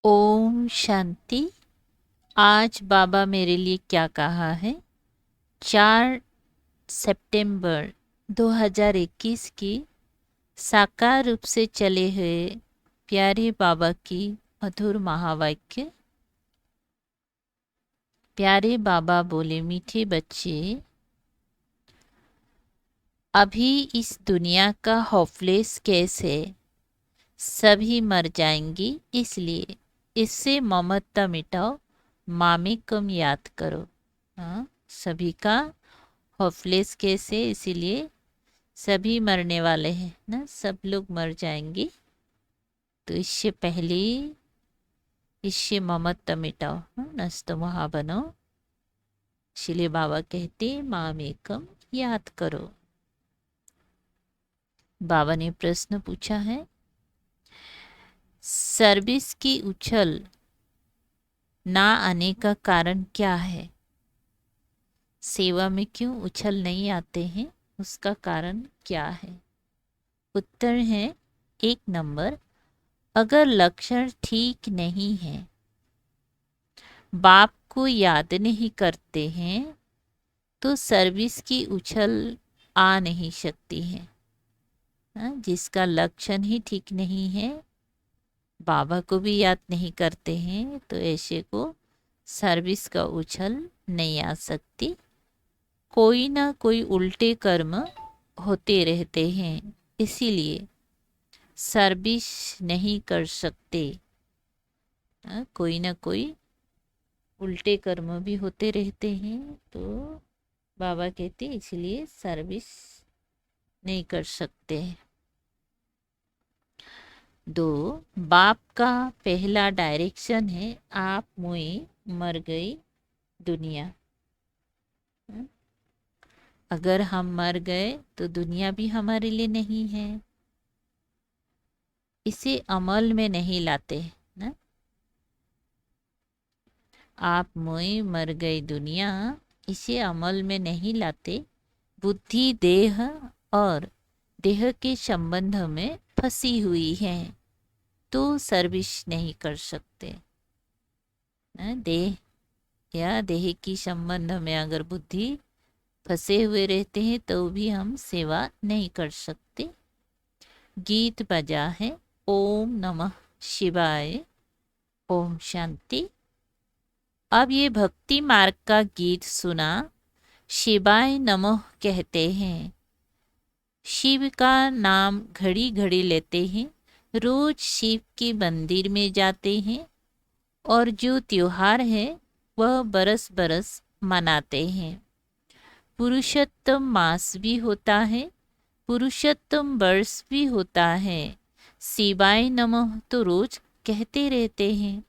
ओम शांति। आज बाबा मेरे लिए क्या कहा है। 4 सितंबर 2021 की साकार रूप से चले हुए प्यारे बाबा की मधुर महावाक्य। प्यारे बाबा बोले, मीठे बच्चे, अभी इस दुनिया का होपलेस केस है। सभी मर जाएंगी, इसलिए इससे ममता मिटाओ, मामिकम याद करो। हाँ, सभी का होपलेस केस है, इसीलिए सभी मरने वाले हैं ना, सब लोग मर जाएंगे। तो इससे पहले इससे ममता मिटाओ, नस्त महा बनो। इसलिए बाबा कहते मामेकम याद करो। बाबा ने प्रश्न पूछा है, सर्विस की उछल ना आने का कारण क्या है। सेवा में क्यों उछल नहीं आते हैं, उसका कारण क्या है। उत्तर है 1 नंबर, अगर लक्षण ठीक नहीं है, बाप को याद नहीं करते हैं, तो सर्विस की उछल आ नहीं सकती है। जिसका लक्षण ही ठीक नहीं है, बाबा को भी याद नहीं करते हैं, तो ऐसे को सर्विस का उछल नहीं आ सकती। कोई ना कोई उल्टे कर्म होते रहते हैं, इसीलिए सर्विस नहीं कर सकते। कोई ना कोई उल्टे कर्म भी होते रहते हैं, तो बाबा कहते इसलिए सर्विस नहीं कर सकते। 2, बाप का पहला डायरेक्शन है, आप मुई मर गई दुनिया। अगर हम मर गए तो दुनिया भी हमारे लिए नहीं है। इसे अमल में नहीं लाते ना। आप मुई मर गई दुनिया, इसे अमल में नहीं लाते। बुद्धि देह और देह के संबंध में फंसी हुई है, तो सर्विस नहीं कर सकते। देह या देह की संबंध में अगर बुद्धि फंसे हुए रहते हैं, तो भी हम सेवा नहीं कर सकते। गीत बजा है, ओम नमः शिवाय, ओम शांति। अब ये भक्ति मार्ग का गीत सुना, शिवाय नमः कहते हैं। शिव का नाम घड़ी घड़ी लेते हैं, रोज शिव के मंदिर में जाते हैं, और जो त्योहार है वह बरस बरस मनाते हैं। पुरुषोत्तम मास भी होता है, पुरुषोत्तम वर्ष भी होता है। शिवाय नमः तो रोज कहते रहते हैं।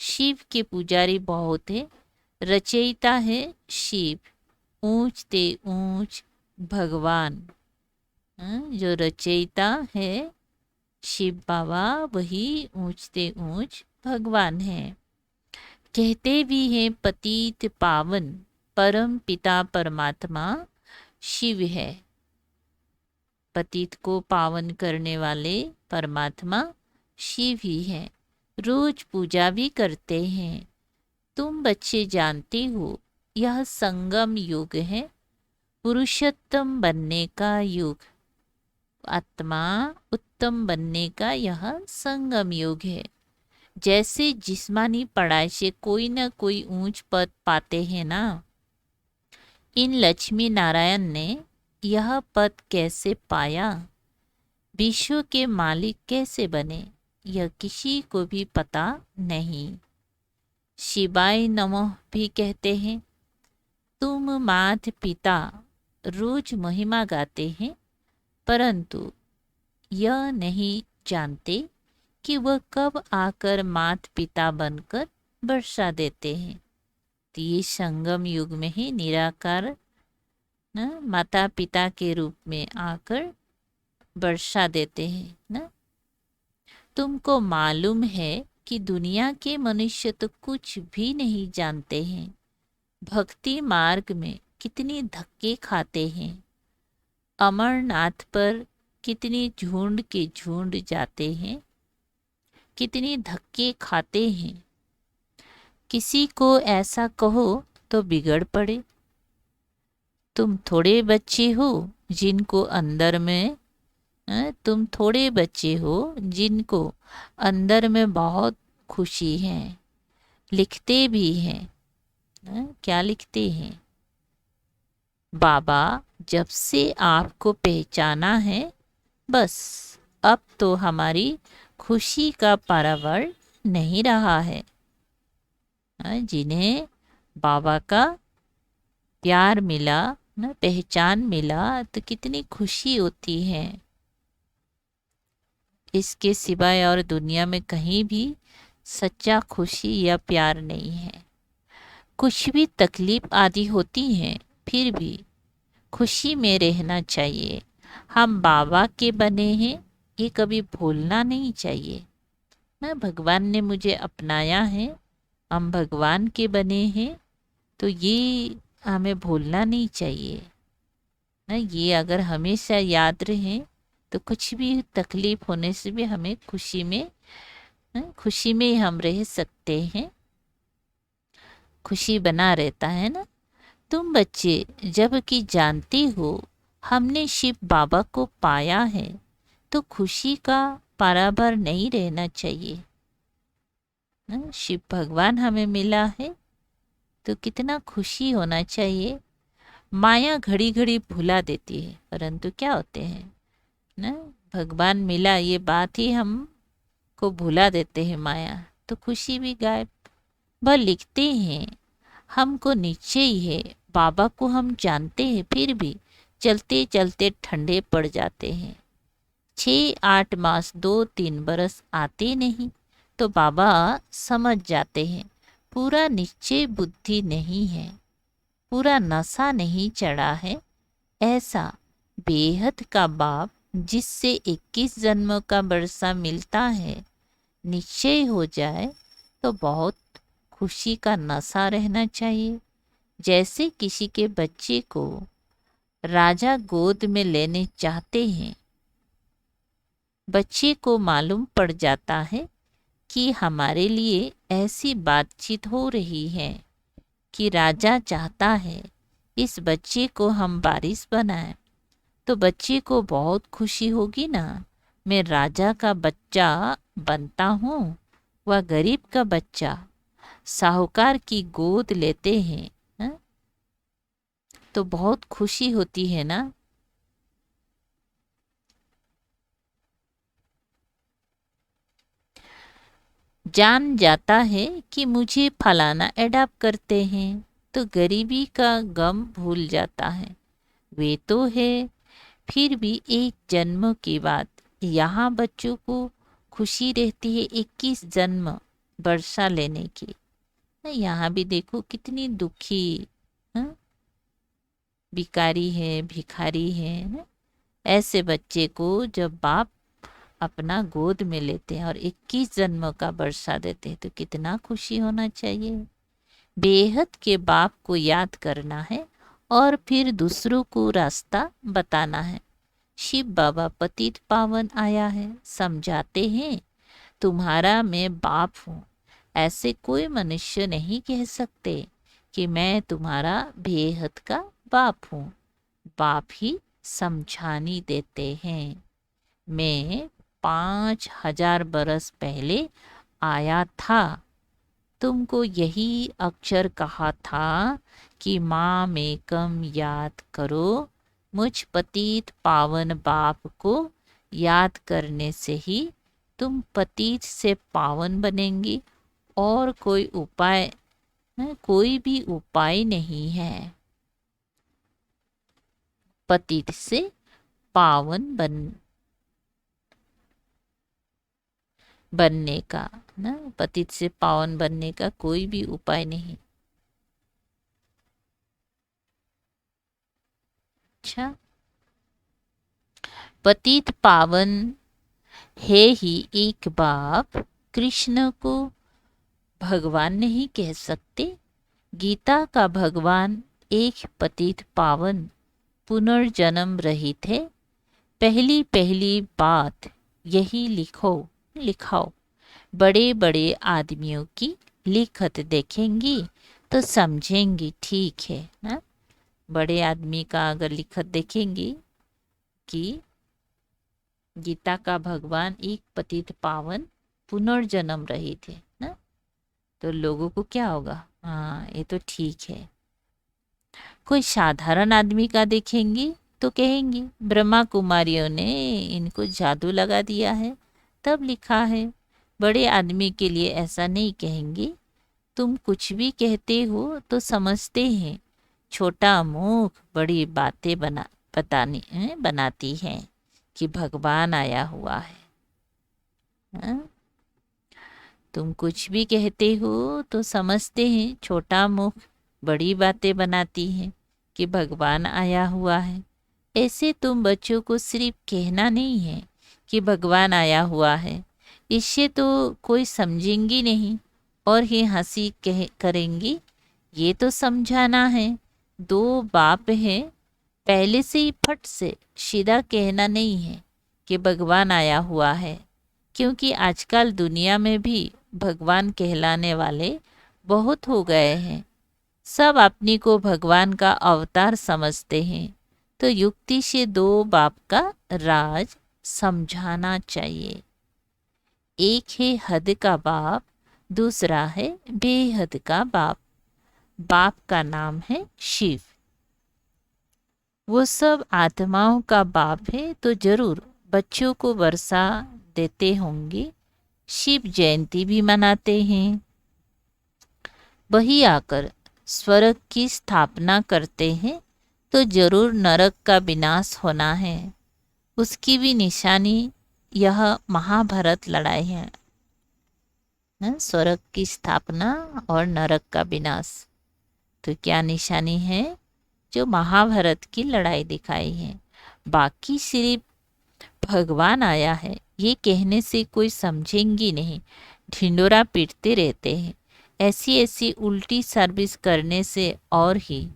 शिव के पुजारी बहुत है, रचयिता है शिव, ऊंच ते ऊंच भगवान। जो रचयिता है शिव बाबा, वही ऊंच ते ऊंच भगवान है। कहते भी हैं पतित पावन परम पिता परमात्मा शिव है। पतित को पावन करने वाले परमात्मा शिव ही है। रोज पूजा भी करते हैं। तुम बच्चे जानते हो, यह संगम युग है, पुरुषोत्तम बनने का युग। आत्मा उत्तम बनने का यह संगम युग है। जैसे जिस्मानी पढ़ाई से कोई ना कोई ऊंच पद पाते हैं ना, इन लक्ष्मी नारायण ने यह पद कैसे पाया, विश्व के मालिक कैसे बने, यह किसी को भी पता नहीं। शिवाय नमः भी कहते हैं। तुम मात पिता रोज महिमा गाते हैं, परंतु यह नहीं जानते कि वह कब आकर मात पिता बनकर वर्षा देते हैं। तो ये संगम युग में ही निराकार न माता पिता के रूप में आकर वर्षा देते हैं ना। तुमको मालूम है कि दुनिया के मनुष्य तो कुछ भी नहीं जानते हैं, भक्ति मार्ग में कितनी धक्के खाते हैं, अमरनाथ पर कितनी झुंड के झुंड जाते हैं, कितनी धक्के खाते हैं। किसी को ऐसा कहो तो बिगड़ पड़े। तुम थोड़े बच्चे हो जिनको अंदर में तुम थोड़े बच्चे हो जिनको अंदर में बहुत खुशी है। लिखते भी हैं। क्या लिखते हैं? बाबा जब से आपको पहचाना है, बस अब तो हमारी खुशी का पारावार नहीं रहा है। जिन्हें बाबा का प्यार मिला, ना पहचान मिला, तो कितनी खुशी होती है। इसके सिवाय और दुनिया में कहीं भी सच्चा खुशी या प्यार नहीं है। कुछ भी तकलीफ आदि होती हैं, फिर भी खुशी में रहना चाहिए। हम बाबा के बने हैं, ये कभी भूलना नहीं चाहिए। ना भगवान ने मुझे अपनाया है, हम भगवान के बने हैं, तो ये हमें भूलना नहीं चाहिए ना। ये अगर हमेशा याद रहे तो कुछ भी तकलीफ होने से भी हमें खुशी में ही हम रह सकते हैं। खुशी बना रहता है ना। तुम बच्चे जब कि जानती हो हमने शिव बाबा को पाया है, तो खुशी का पारावार नहीं रहना चाहिए ना। शिव भगवान हमें मिला है तो कितना खुशी होना चाहिए। माया घड़ी घड़ी भुला देती है, परंतु क्या होते हैं ना, भगवान मिला ये बात ही हम को भुला देते हैं माया, तो खुशी भी गायब। वह लिखते हैं हमको निश्चय ही है, बाबा को हम जानते हैं, फिर भी चलते चलते ठंडे पड़ जाते हैं। 6-8 मास 2-3 बरस आते नहीं तो बाबा समझ जाते हैं पूरा निश्चय बुद्धि नहीं है, पूरा नशा नहीं चढ़ा है। ऐसा बेहद का बाप जिससे 21 जन्म का वर्षा मिलता है, निश्चय हो जाए तो बहुत खुशी का नशा रहना चाहिए। जैसे किसी के बच्चे को राजा गोद में लेने चाहते हैं, बच्चे को मालूम पड़ जाता है कि हमारे लिए ऐसी बातचीत हो रही है कि राजा चाहता है इस बच्चे को हम वारिस बनाएं, तो बच्चे को बहुत खुशी होगी ना। मैं राजा का बच्चा बनता हूँ, वह गरीब का बच्चा साहूकार की गोद लेते हैं, तो बहुत खुशी होती है ना। जान जाता है कि मुझे फलाना एडाप्ट करते हैं, तो गरीबी का गम भूल जाता है। वे तो है, फिर भी एक जन्म के बाद यहाँ बच्चों को खुशी रहती है 21 जन्म वर्षा लेने की। यहाँ भी देखो कितनी दुखी भिखारी है, भिखारी है। ऐसे बच्चे को जब बाप अपना गोद में लेते हैं और 21 जन्म का वर्षा देते हैं, तो कितना खुशी होना चाहिए। बेहद के बाप को याद करना है और फिर दूसरों को रास्ता बताना है। शिव बाबा पतित पावन आया है, समझाते हैं तुम्हारा मैं बाप हूँ। ऐसे कोई मनुष्य नहीं कह सकते कि मैं तुम्हारा बेहद का बाप हूँ। बाप ही समझानी देते हैं। मैं 5000 बरस पहले आया था, तुमको यही अक्षर कहा था कि माँ में कम याद करो। मुझ पतित पावन बाप को याद करने से ही तुम पतित से पावन बनेंगी, और कोई भी उपाय नहीं है पतित से पावन बनने का ना। पतित से पावन बनने का कोई भी उपाय नहीं। अच्छा, पतित पावन है ही एक बाप, कृष्ण को भगवान नहीं कह सकते। गीता का भगवान एक पतित पावन पुनर्जन्म रहित है। पहली पहली बात यही लिखाओ। बड़े बड़े आदमियों की लिखत देखेंगी तो समझेंगी ठीक है ना। बड़े आदमी का अगर लिखत देखेंगी कि गीता का भगवान एक पतित पावन पुनर्जन्म रहे थे ना, तो लोगों को क्या होगा, हाँ ये तो ठीक है। कोई साधारण आदमी का देखेंगी तो कहेंगी ब्रह्मा कुमारियों ने इनको जादू लगा दिया है तब लिखा है। बड़े आदमी के लिए ऐसा नहीं कहेंगी, तुम कुछ भी कहते हो तो समझते हैं, छोटा मुख बड़ी बातें बनाती हैं कि भगवान आया हुआ है। हाँ? तुम कुछ भी कहते हो तो समझते हैं, छोटा मुख बड़ी बातें बनाती हैं कि भगवान आया हुआ है। ऐसे तुम बच्चों को सिर्फ कहना नहीं है कि भगवान आया हुआ है, इससे तो कोई समझेंगी नहीं और ही हंसी करेंगी। ये तो समझाना है, दो बाप हैं, पहले से ही फट से सीधा कहना नहीं है कि भगवान आया हुआ है, क्योंकि आजकल दुनिया में भी भगवान कहलाने वाले बहुत हो गए हैं। सब अपनी को भगवान का अवतार समझते हैं, तो युक्ति से दो बाप का राज समझाना चाहिए। एक है हद का बाप, दूसरा है बेहद का बाप। बाप का नाम है शिव। वो सब आत्माओं का बाप है, तो जरूर बच्चों को वर्षा देते होंगे, शिव जयंती भी मनाते हैं। वही आकर स्वर्ग की स्थापना करते हैं, तो जरूर नरक का विनाश होना है। उसकी भी निशानी यह महाभारत लड़ाई है ना? स्वर्ग की स्थापना और नरक का विनाश, तो क्या निशानी है? जो महाभारत की लड़ाई दिखाई है। बाकी सिर्फ भगवान आया है ये कहने से कोई समझेंगी नहीं, ढिंडोरा पीटते रहते हैं। ऐसी ऐसी उल्टी सर्विस करने से और ही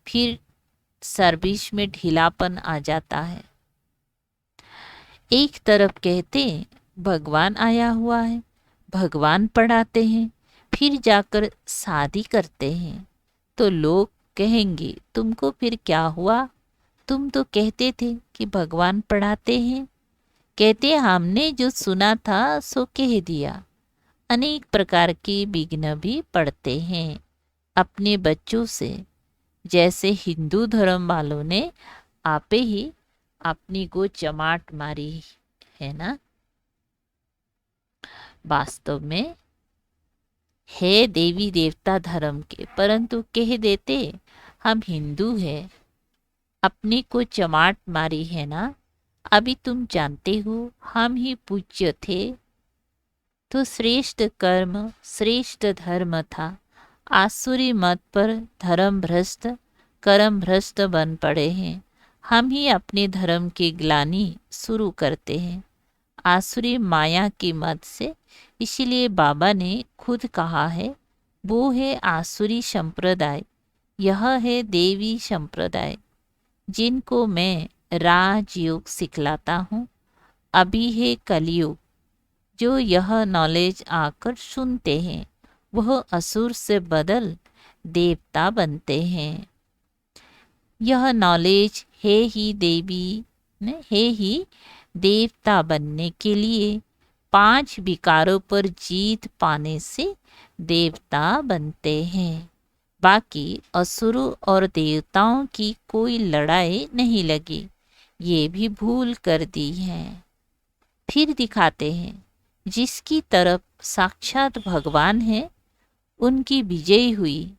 फिर सर्विस में ढीलापन आ जाता है। एक तरफ कहते हैं भगवान आया हुआ है, भगवान पढ़ाते हैं, फिर जाकर शादी करते हैं, तो लोग कहेंगे तुमको फिर क्या हुआ, तुम तो कहते थे कि भगवान पढ़ाते हैं। कहते हमने जो सुना था सो कह दिया। अनेक प्रकार के विघ्न भी पड़ते हैं अपने बच्चों से, जैसे हिंदू धर्म वालों ने आपे ही अपनी को चमाट मारी है ना। वास्तव में है देवी देवता धर्म के, परंतु कह देते हम हिंदू हैं, अपनी को चमाट मारी है ना। अभी तुम जानते हो हम ही पूज्य थे, तो श्रेष्ठ कर्म श्रेष्ठ धर्म था। आसुरी मत पर धर्म भ्रष्ट कर्म भ्रष्ट बन पड़े हैं। हम ही अपने धर्म की ग्लानि शुरू करते हैं आसुरी माया की मत से। इसीलिए बाबा ने खुद कहा है, वो है आसुरी संप्रदाय, यह है देवी संप्रदाय, जिनको मैं राजयोग सिखलाता हूँ। अभी है कलयुग, जो यह नॉलेज आकर सुनते हैं वह असुर से बदल देवता बनते हैं। यह नॉलेज है ही देवी है ही देवता बनने के लिए 5 विकारों पर जीत पाने से देवता बनते हैं। बाकी असुरों और देवताओं की कोई लड़ाई नहीं लगी, ये भी भूल कर दी है। फिर दिखाते हैं जिसकी तरफ साक्षात भगवान है उनकी विजय हुई,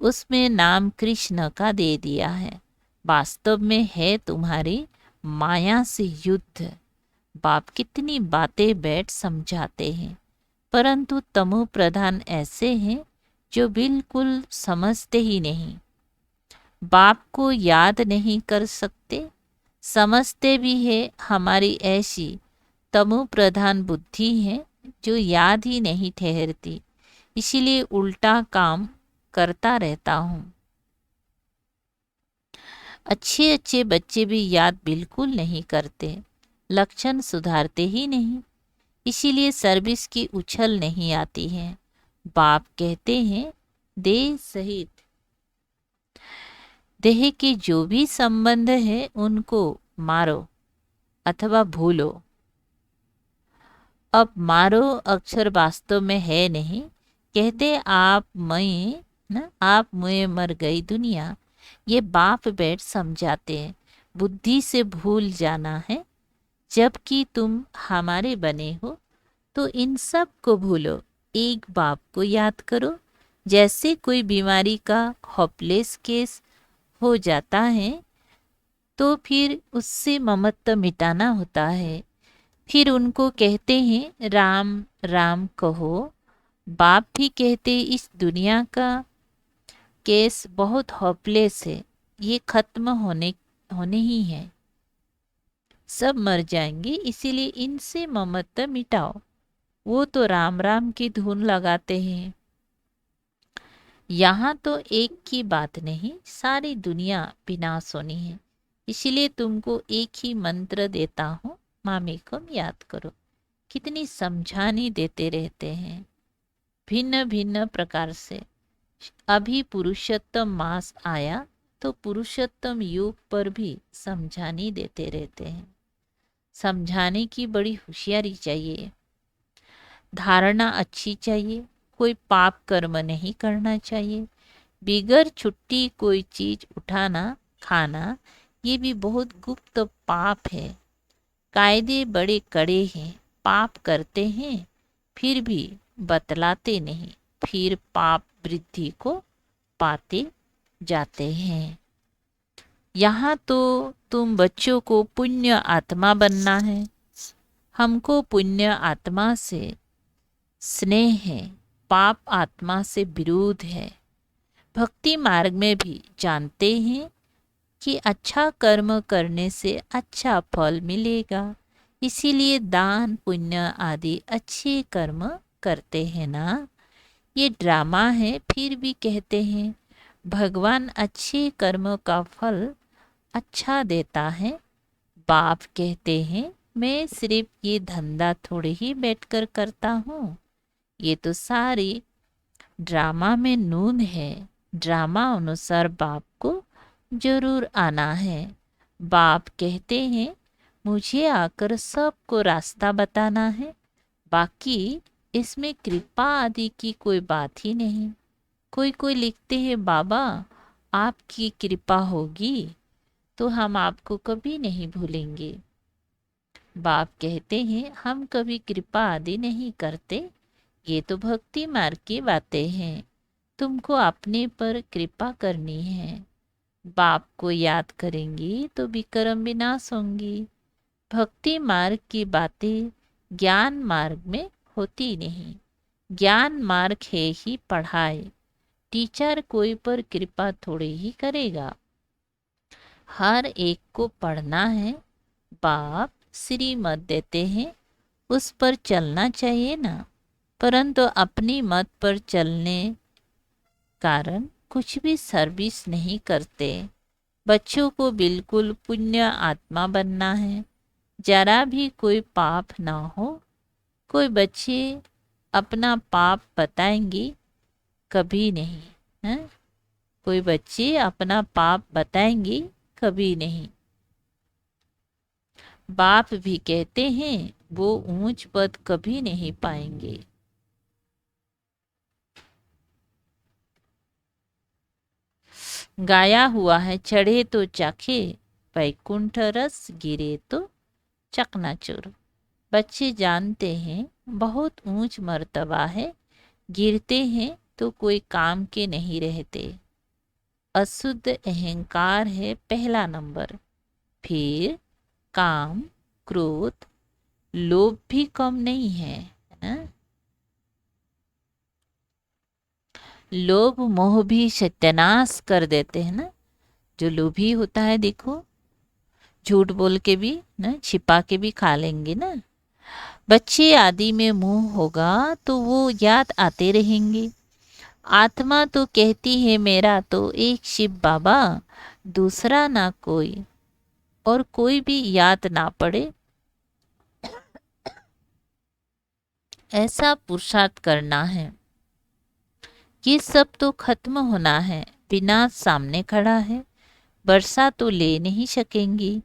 उसमें नाम कृष्ण का दे दिया है। वास्तव में है तुम्हारी माया से युद्ध। बाप कितनी बातें बैठ समझाते हैं, परंतु तमो प्रधान ऐसे हैं जो बिल्कुल समझते ही नहीं। बाप को याद नहीं कर सकते, समझते भी है हमारी ऐसी तमो प्रधान बुद्धि है जो याद ही नहीं ठहरती, इसीलिए उल्टा काम करता रहता हूँ। अच्छे अच्छे बच्चे भी याद बिल्कुल नहीं करते, लक्षण सुधारते ही नहीं। इसीलिए सर्विस की उछल नहीं आती है। बाप कहते हैं देह सहित देह के जो भी संबंध है उनको मारो अथवा भूलो। अब मारो अक्षर वास्तव में है नहीं। कहते आप मैं ना, आप मैं मर गई दुनिया, ये बाप बैठ समझाते हैं। बुद्धि से भूल जाना है। जबकि तुम हमारे बने हो तो इन सब को भूलो, एक बाप को याद करो। जैसे कोई बीमारी का होपलेस केस हो जाता है तो फिर उससे ममत्व मिटाना होता है। फिर उनको कहते हैं राम राम कहो। बाप भी कहते इस दुनिया का केस बहुत होपलेस है, ये खत्म होने ही है, सब मर जाएंगे, इसीलिए इनसे ममत्व मिटाओ। वो तो राम राम की धुन लगाते हैं। यहाँ तो एक की बात नहीं, सारी दुनिया विनाश होनी है। इसीलिए तुमको एक ही मंत्र देता हूँ, मामी को याद करो। कितनी समझानी देते रहते हैं भिन्न भिन्न प्रकार से। अभी पुरुषोत्तम मास आया तो पुरुषोत्तम युग पर भी समझानी देते रहते हैं। समझाने की बड़ी होशियारी चाहिए, धारणा अच्छी चाहिए। कोई पाप कर्म नहीं करना चाहिए। बिगर छुट्टी कोई चीज उठाना खाना, ये भी बहुत गुप्त पाप है। कायदे बड़े कड़े हैं, पाप करते हैं फिर भी बतलाते नहीं, फिर पाप वृद्धि को पाते जाते हैं। यहाँ तो तुम बच्चों को पुण्य आत्मा बनना है। हमको पुण्य आत्मा से स्नेह है, पाप आत्मा से विरोध है। भक्ति मार्ग में भी जानते हैं कि अच्छा कर्म करने से अच्छा फल मिलेगा, इसीलिए दान पुण्य आदि अच्छे कर्म करते हैं ना। ये ड्रामा है फिर भी कहते हैं भगवान अच्छे कर्म का फल अच्छा देता है। बाप कहते हैं मैं सिर्फ ये धंधा थोड़े ही बैठकर करता हूँ, ये तो सारी ड्रामा में नून है। ड्रामा अनुसार बाप को जरूर आना है। बाप कहते हैं मुझे आकर सबको रास्ता बताना है, बाकी इसमें कृपा आदि की कोई बात ही नहीं। कोई कोई लिखते हैं बाबा आपकी कृपा होगी तो हम आपको कभी नहीं भूलेंगे। बाप कहते हैं हम कभी कृपा आदि नहीं करते, ये तो भक्ति मार्ग की बातें हैं। तुमको अपने पर कृपा करनी है। बाप को याद करेंगी तो विक्रम विनाश होंगी। भक्ति मार्ग की बातें ज्ञान मार्ग में होती नहीं। ज्ञान मार्ग है ही पढ़ाई, टीचर कोई पर कृपा थोड़ी ही करेगा। हर एक को पढ़ना है। बाप श्रीमत देते हैं, उस पर चलना चाहिए ना, परंतु अपनी मत पर चलने कारण कुछ भी सर्विस नहीं करते। बच्चों को बिल्कुल पुण्य आत्मा बनना है, जरा भी कोई पाप ना हो। कोई बच्चे अपना पाप बताएंगे कभी नहीं है? कोई बच्चे अपना पाप बताएंगे कभी नहीं। बाप भी कहते हैं वो ऊंच पद कभी नहीं पाएंगे। गाया हुआ है चढ़े तो चाखे, वैकुंठ रस गिरे तो चकनाचूर। बच्चे जानते हैं बहुत ऊंच मर्तबा है, गिरते हैं तो कोई काम के नहीं रहते। अशुद्ध अहंकार है पहला नंबर, फिर काम क्रोध लोभ भी कम नहीं है, लोभ मोह भी सत्यानाश कर देते हैं ना। जो लोभी होता है देखो, झूठ बोल के भी ना छिपा के भी खा लेंगे ना। बच्चे आदि में मोह होगा तो वो याद आते रहेंगे। आत्मा तो कहती है मेरा तो एक शिव बाबा, दूसरा ना कोई, और कोई भी याद ना पड़े ऐसा पुरुषार्थ करना है। ये सब तो खत्म होना है। विनाश सामने खड़ा है, वर्षा तो ले नहीं सकेंगी।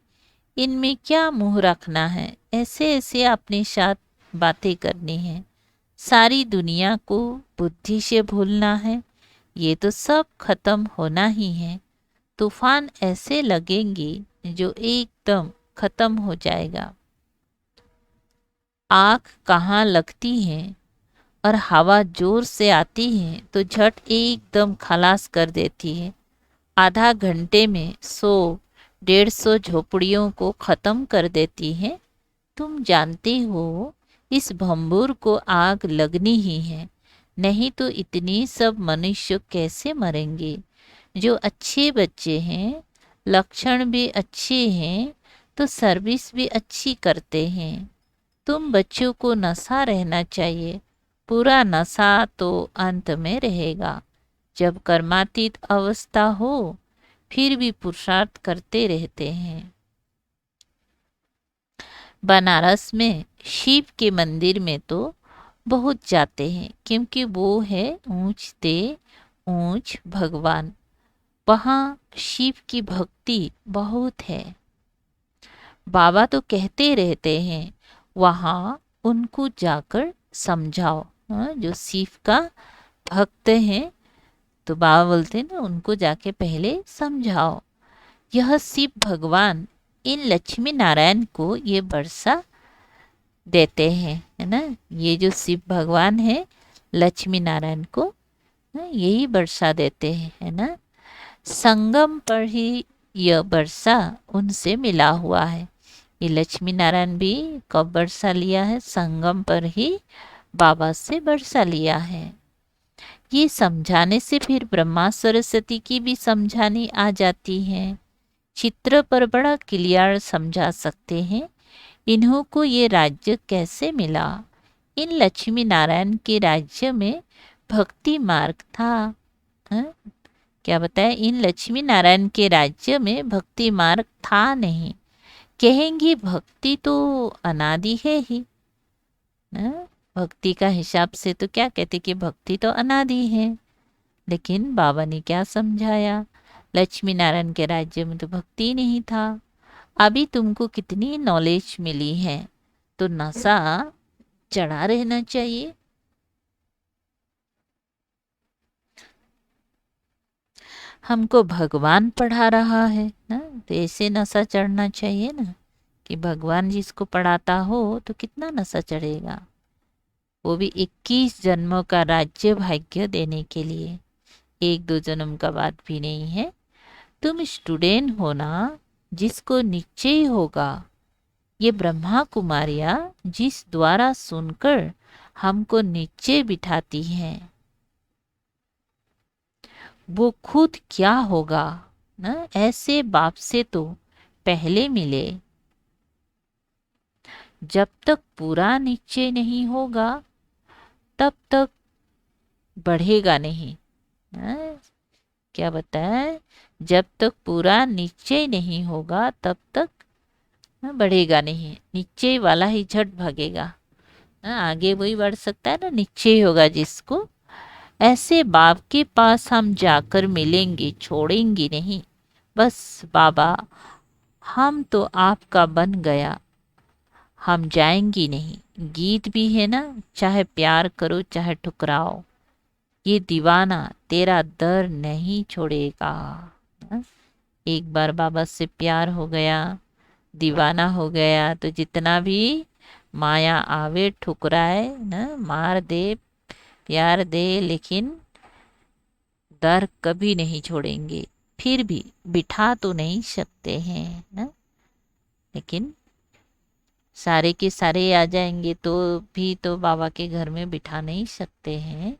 इनमें क्या मुंह रखना है। ऐसे ऐसे अपने साथ बातें करनी है। सारी दुनिया को बुद्धि से भूलना है। ये तो सब खत्म होना ही है। तूफान ऐसे लगेंगे जो एकदम खत्म हो जाएगा। आग कहाँ लगती है और हवा जोर से आती है तो झट एकदम खलास कर देती है। आधा घंटे में 100-150 झोपड़ियों को खत्म कर देती है। तुम जानते हो इस भंबूर को आग लगनी ही है, नहीं तो इतनी सब मनुष्य कैसे मरेंगे। जो अच्छे बच्चे हैं, लक्षण भी अच्छे हैं, तो सर्विस भी अच्छी करते हैं। तुम बच्चों को नशा रहना चाहिए। पूरा नशा तो अंत में रहेगा। जब कर्मातीत अवस्था हो फिर भी पुरुषार्थ करते रहते हैं। बनारस में शिव के मंदिर में तो बहुत जाते हैं, क्योंकि वो है ऊंच ते ऊंच भगवान। वहाँ शिव की भक्ति बहुत है। बाबा तो कहते रहते हैं वहाँ उनको जाकर समझाओ। हाँ, जो शिव का भक्त हैं तो बाबा बोलते हैं ना, उनको जाके पहले समझाओ। यह शिव भगवान इन लक्ष्मी नारायण को ये वर्षा देते हैं, है ना। ये जो शिव भगवान है लक्ष्मी नारायण को यही वर्षा देते हैं, है ना। संगम पर ही यह वर्षा उनसे मिला हुआ है। ये लक्ष्मी नारायण भी कब वर्षा लिया है? संगम पर ही बाबा से वर्षा लिया है। ये समझाने से फिर ब्रह्मा सरस्वती की भी समझानी आ जाती है। चित्र पर बड़ा क्लियर समझा सकते हैं इन्हों को ये राज्य कैसे मिला। इन लक्ष्मी नारायण के राज्य में भक्ति मार्ग था। हाँ? क्या बताया? इन लक्ष्मी नारायण के राज्य में भक्ति मार्ग था नहीं। कहेंगी भक्ति तो अनादि है ही। भक्ति का हिसाब से तो क्या कहते कि भक्ति तो अनादि है। लेकिन बाबा ने क्या समझाया? लक्ष्मी नारायण के राज्य में तो भक्ति नहीं था। अभी तुमको कितनी नॉलेज मिली है तो नशा चढ़ा रहना चाहिए। हमको भगवान पढ़ा रहा है ना, तो ऐसे नशा चढ़ना चाहिए ना कि भगवान जिसको पढ़ाता हो तो कितना नशा चढ़ेगा। वो भी 21 जन्मों का राज्य भाग्य देने के लिए, 1-2 जन्म का बात भी नहीं है। तुम स्टूडेंट होना जिसको निश्चय होगा। ये ब्रह्मा कुमारियाँ जिस द्वारा सुनकर हमको नीचे बिठाती हैं, वो खुद क्या होगा ना। ऐसे बाप से तो पहले मिले। जब तक पूरा निश्चय नहीं होगा तब तक बढ़ेगा नहीं। क्या बताए? जब तक पूरा निश्चय नहीं होगा तब तक बढ़ेगा नहीं। निश्चय वाला ही झट भागेगा। आगे वही बढ़ सकता है ना, निश्चय होगा जिसको। ऐसे बाप के पास हम जाकर मिलेंगे, छोड़ेंगे नहीं। बस बाबा हम तो आपका बन गया, हम जाएंगे नहीं। गीत भी है ना, चाहे प्यार करो चाहे ठुकराओ, ये दीवाना तेरा दर नहीं छोड़ेगा। एक बार बाबा से प्यार हो गया, दीवाना हो गया, तो जितना भी माया आवे ठुकराए ना, मार दे प्यार दे, लेकिन दर कभी नहीं छोड़ेंगे। फिर भी बिठा तो नहीं सकते हैं ना, लेकिन सारे के सारे आ जाएंगे तो भी तो बाबा के घर में बिठा नहीं सकते हैं।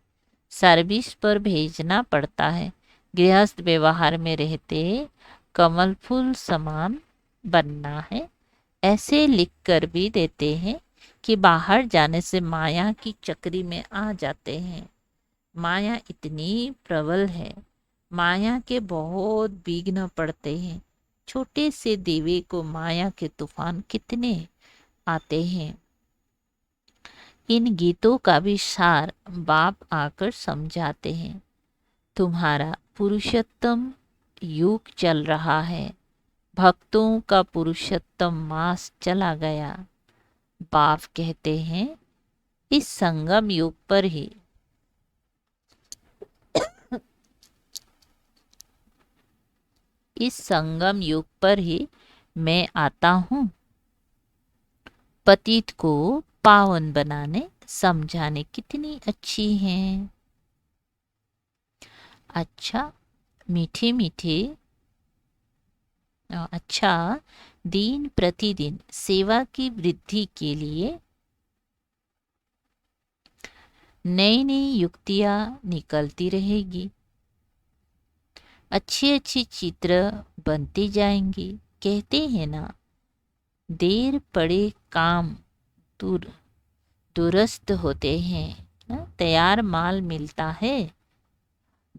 सर्विस पर भेजना पड़ता है। गृहस्थ व्यवहार में रहते कमल फूल समान बनना है। ऐसे लिख कर भी देते हैं कि बाहर जाने से माया की चक्री में आ जाते हैं। माया इतनी प्रबल है, माया के बहुत विघ्न पड़ते हैं। छोटे से दीवे को माया के तूफान कितने आते हैं। इन गीतों का भी सार बाप आकर समझाते हैं। तुम्हारा पुरुषोत्तम युग चल रहा है, भक्तों का पुरुषोत्तम मास चला गया। बाप कहते हैं इस संगम युग पर ही मैं आता हूँ, पतित को पावन बनाने समझाने। कितनी अच्छी हैं। अच्छा, मीठे मीठे अच्छा, दिन प्रतिदिन सेवा की वृद्धि के लिए नई नई युक्तियां निकलती रहेगी, अच्छी अच्छी चित्र बनती जाएंगी। कहते हैं ना, देर पड़े काम दुरुस्त होते हैं। तैयार माल मिलता है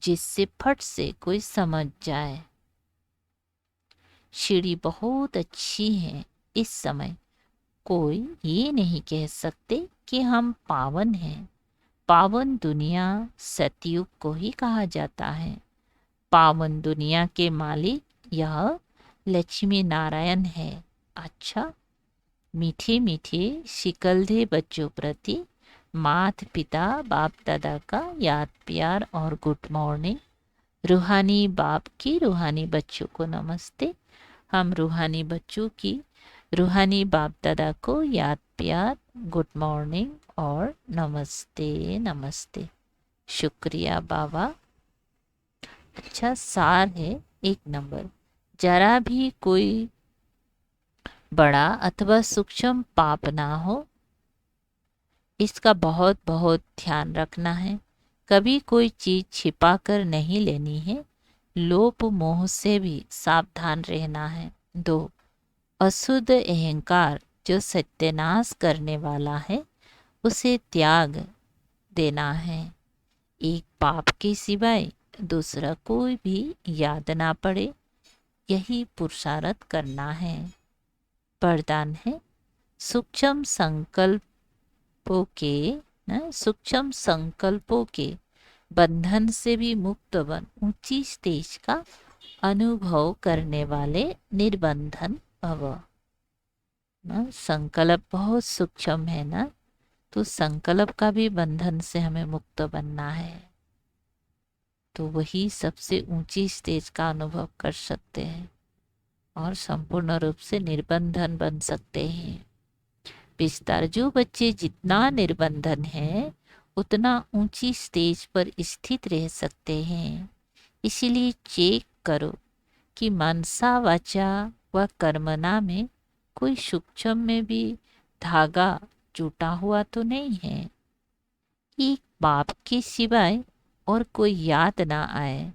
जिससे फट से कोई समझ जाए। सीढ़ी बहुत अच्छी है। इस समय कोई ये नहीं कह सकते कि हम पावन हैं। पावन दुनिया सतयुग को ही कहा जाता है। पावन दुनिया के मालिक यह लक्ष्मी नारायण है। अच्छा, मीठे मीठे शिकलधे बच्चों प्रति माता पिता बाप दादा का याद प्यार और गुड मॉर्निंग। रूहानी बाप की रूहानी बच्चों को नमस्ते। हम रूहानी बच्चों की रूहानी बाप दादा को याद प्यार गुड मॉर्निंग और नमस्ते नमस्ते। शुक्रिया बाबा। अच्छा, सार है 1 नंबर। जरा भी कोई बड़ा अथवा सूक्ष्म पाप ना हो, इसका बहुत बहुत ध्यान रखना है। कभी कोई चीज छिपा कर नहीं लेनी है। लोभ मोह से भी सावधान रहना है। 2, अशुद्ध अहंकार जो सत्यानाश करने वाला है, उसे त्याग देना है। एक पाप के सिवाय दूसरा कोई भी याद ना पड़े, यही पुरुषार्थ करना है। वरदान है, सूक्ष्म संकल्पों के बंधन से भी मुक्त बन ऊंची स्टेज का अनुभव करने वाले निर्बंधन भव। संकल्प बहुत सूक्ष्म है ना, तो संकल्प का भी बंधन से हमें मुक्त बनना है, तो वही सबसे ऊंची स्टेज का अनुभव कर सकते हैं और संपूर्ण रूप से निर्बंधन बन सकते हैं। विस्तार, जो बच्चे जितना निर्बंधन है उतना ऊंची स्टेज पर स्थित रह सकते हैं। इसीलिए चेक करो कि मनसा वाचा व कर्मना में कोई सूक्ष्म में भी धागा जुटा हुआ तो नहीं है। एक बाप के सिवाय और कोई याद ना आए।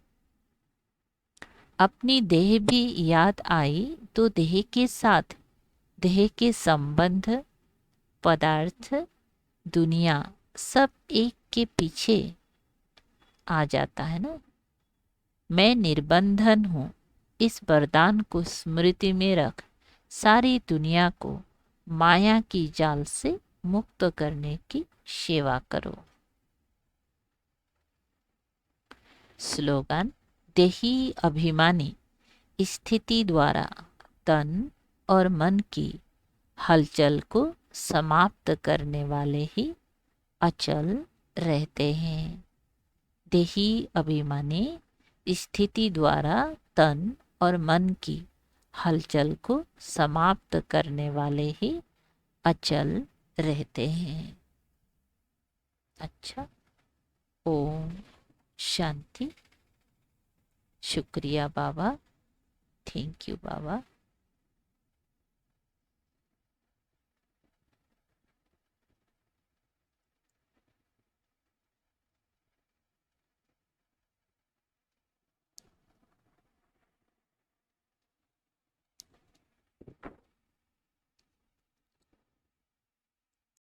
अपनी देह भी याद आई तो देह के साथ देह के संबंध, पदार्थ, दुनिया सब एक के पीछे आ जाता है ना। मैं निर्बंधन हूँ, इस वरदान को स्मृति में रख सारी दुनिया को माया की जाल से मुक्त करने की सेवा करो। स्लोगन, देही अभिमानी स्थिति द्वारा तन और मन की हलचल को समाप्त करने वाले ही अचल रहते हैं। देही अभिमानी स्थिति द्वारा तन और मन की हलचल को समाप्त करने वाले ही अचल रहते हैं। अच्छा, ओम शांति। शुक्रिया बाबा, थैंक यू बाबा।